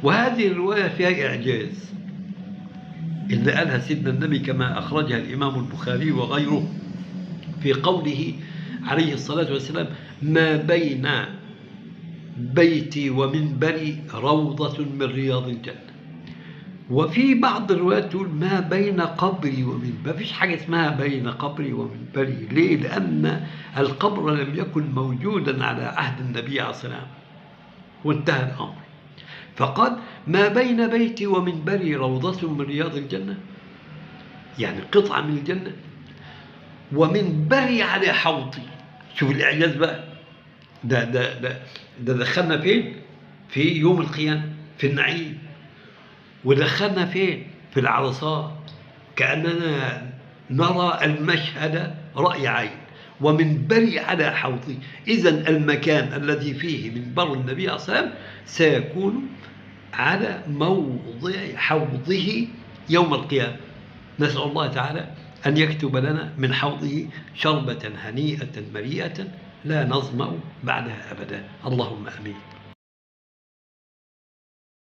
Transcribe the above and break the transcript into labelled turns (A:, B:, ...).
A: وهذه الرواية فيها إعجاز اللي قالها سيدنا النبي كما أخرجها الإمام البخاري وغيره في قوله عليه الصلاة والسلام: ما بين بيتي ومنبري روضة من رياض الجنة. وفي بعض الروايات تقول ما بين قبري ومنبري. ما فيش حاجة اسمها بين قبري ومنبري. ليه؟ لأن القبر لم يكن موجودا على عهد النبي عليه الصلاة والسلام وانتهى الأمر. فقال ما بين بيتي ومنبري روضة من رياض الجنة، يعني قطعة من الجنة، ومنبري على حوضي. شوف الإعجاز بقى، ده دخلنا فين؟ في يوم القيامة في النعيم، ودخلنا فين؟ في العرصات، كأننا نرى المشهد رأي عين. ومنبري على حوضي، إذن المكان الذي فيه منبر النبي صلى الله عليه وسلم سيكون على موضع حوضه يوم القيامة. نسأل الله تعالى أن يكتب لنا من حوضه شربة هنيئة مريئة لا نظمأ بعدها أبدا، اللهم آمين.